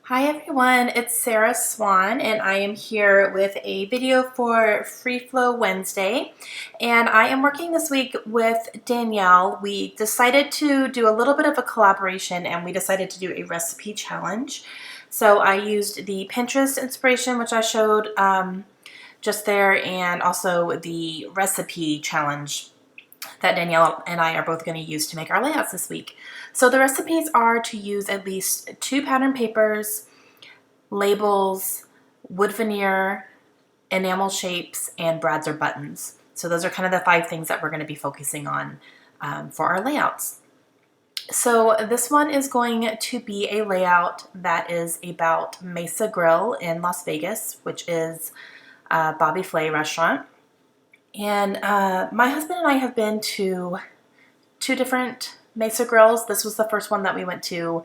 Hi everyone, it's Sarah Swann and I am here with a video for Free Flow Wednesday, and I am working this week with Danielle. We decided to do a little bit of a collaboration and we decided to do a recipe challenge. So I used the Pinterest inspiration, which I showed just there, and also the recipe challenge that Danielle and I are both going to use to make our layouts this week. So the recipes are to use at least 2 pattern papers, labels, wood veneer, enamel shapes, and brads or buttons. So those are kind of the 5 things that we're going to be focusing on for our layouts. So this one is going to be a layout that is about Mesa Grill in Las Vegas, which is a Bobby Flay restaurant. And my husband and I have been to 2 different Mesa Grills. This was the first one that we went to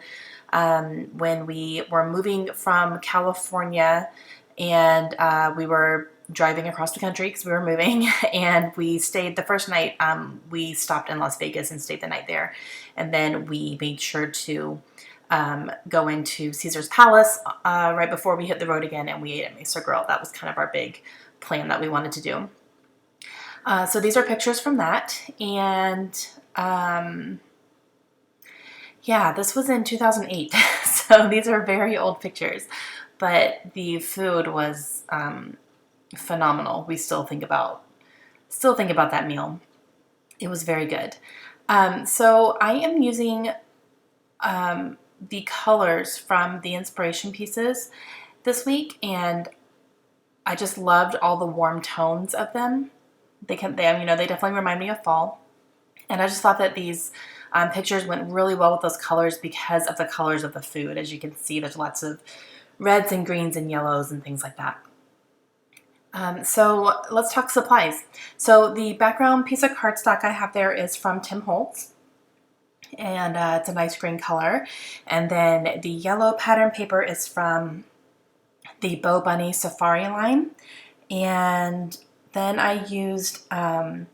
when we were moving from California, and we were driving across the country because we were moving, and we stayed the first night. We stopped in Las Vegas and stayed the night there, and then we made sure to go into Caesar's Palace right before we hit the road again, and we ate at Mesa Grill. That was kind of our big plan that we wanted to do. So these are pictures from that, and yeah, this was in 2008, so these are very old pictures, but the food was phenomenal. We still think about that meal. It was very good. So I am using the colors from the inspiration pieces this week, and I just loved all the warm tones of them. They definitely remind me of fall. And I just thought that these pictures went really well with those colors because of the colors of the food. As you can see, there's lots of reds and greens and yellows and things like that. So let's talk supplies. So the background piece of cardstock I have there is from Tim Holtz, and it's a nice green color. And then the yellow pattern paper is from the Bo Bunny Safari line. And then I used a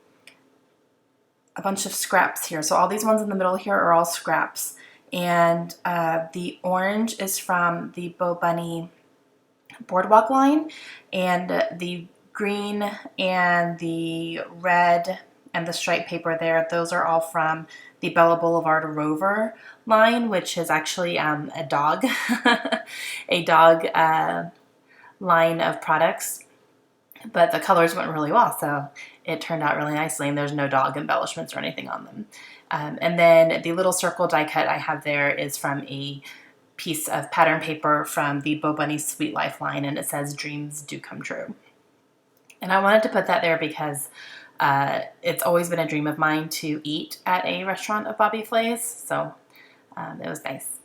bunch of scraps here. So all these ones in the middle here are all scraps. And the orange is from the Bo Bunny Boardwalk line, and the green and the red and the striped paper there, those are all from the Bella Boulevard Rover line, which is actually a dog, a dog line of products. But the colors went really well, so it turned out really nicely, and there's no dog embellishments or anything on them. And then the little circle die cut I have there is from a piece of pattern paper from the Bo Bunny Sweet Life line, and it says "Dreams Do Come True." And I wanted to put that there because it's always been a dream of mine to eat at a restaurant of Bobby Flay's, so it was nice.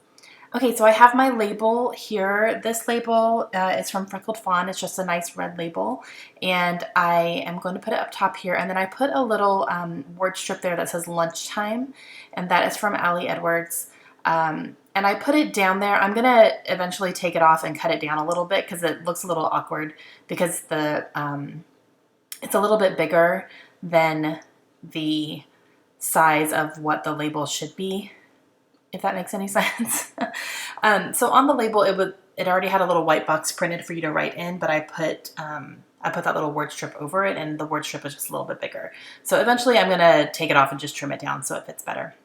Okay, so I have my label here. This label is from Freckled Fawn. It's just a nice red label, and I am going to put it up top here, and then I put a little word strip there that says lunchtime, and that is from Allie Edwards. And I put it down there. I'm going to eventually take it off and cut it down a little bit because it looks a little awkward because it's a little bit bigger than the size of what the label should be, if that makes any sense. So on the label, it already had a little white box printed for you to write in, but I put that little word strip over it, and the word strip is just a little bit bigger. So eventually I'm going to take it off and just trim it down so it fits better.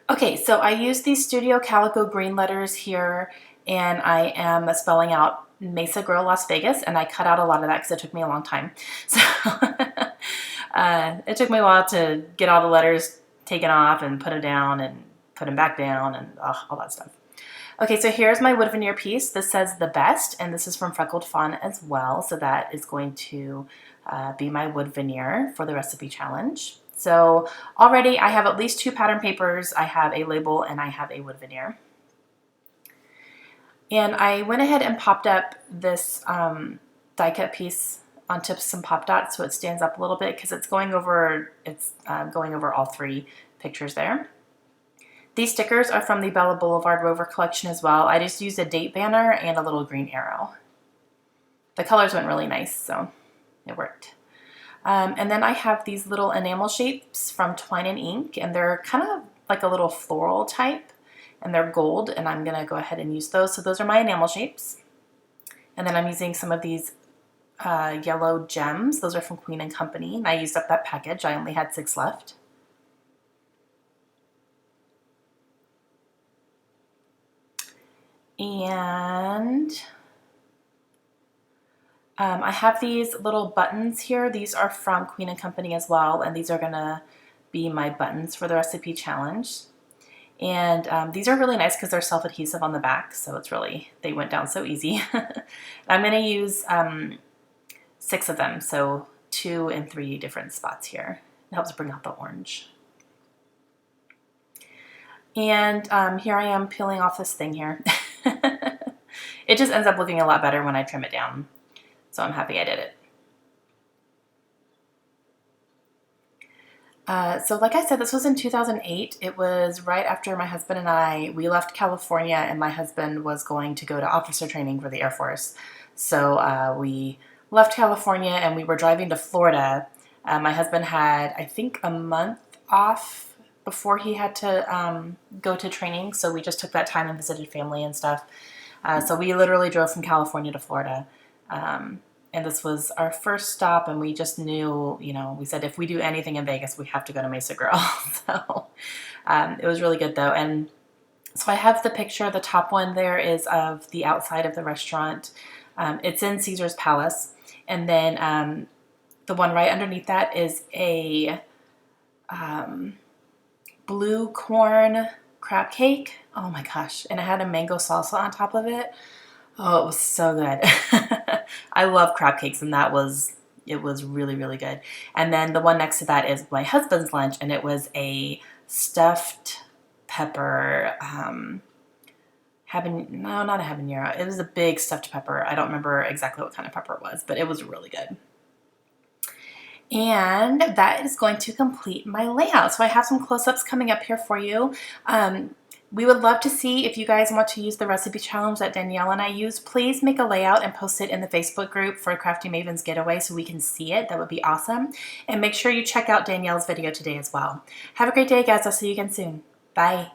Okay, so I used these Studio Calico green letters here, and I am spelling out Mesa Grill Las Vegas, and I cut out a lot of that because it took me a long time. So it took me a while to get all the letters taken off and put them down and put them back down and all that stuff. Okay, so here's my wood veneer piece. This says "The Best," and this is from Freckled Fawn as well, so that is going to be my wood veneer for the recipe challenge. So already I have at least 2 pattern papers, I have a label, and I have a wood veneer. And I went ahead and popped up this die cut piece onto some pop dots so it stands up a little bit because it's going over all 3 pictures there. These stickers are from the Bella Boulevard Rover collection as well. I just used a date banner and a little green arrow. The colors went really nice, so it worked. And then I have these little enamel shapes from Twine and Ink, and they're kind of like a little floral type. and they're gold, and I'm gonna go ahead and use those. So those are my enamel shapes. And then I'm using some of these yellow gems. Those are from Queen and Company, and I used up that package. I only had 6 left. And I have these little buttons here. These are from Queen and Company as well, and these are gonna be my buttons for the recipe challenge. And these are really nice because they're self-adhesive on the back, so it's really, they went down so easy. I'm gonna use 6 of them, so 2 in 3 different spots here. It helps bring out the orange. And here I am peeling off this thing here. It just ends up looking a lot better when I trim it down, so I'm happy I did it. So like I said, this was in 2008. It was right after my husband and we left California, and my husband was going to go to officer training for the Air Force. So we left California and we were driving to Florida. My husband had, I think, a month off before he had to go to training. So we just took that time and visited family and stuff. So we literally drove from California to Florida. And this was our first stop, and we just knew, you know, we said if we do anything in Vegas, we have to go to Mesa Grill. So it was really good though. And so I have the picture, the top one there is of the outside of the restaurant. It's in Caesar's Palace. And then the one right underneath that is a blue corn crab cake. Oh my gosh. And it had a mango salsa on top of it. Oh, it was so good. I love crab cakes, and it was really, really good. And then the one next to that is my husband's lunch, and it was a stuffed pepper, no, not a habanero. It was a big stuffed pepper. I don't remember exactly what kind of pepper it was, but it was really good. And that is going to complete my layout. So I have some close-ups coming up here for you. We would love to see if you guys want to use the recipe challenge that Danielle and I use. Please make a layout and post it in the Facebook group for Crafty Mavens Getaway so we can see it. That would be awesome. And make sure you check out Danielle's video today as well. Have a great day, guys. I'll see you again soon. Bye.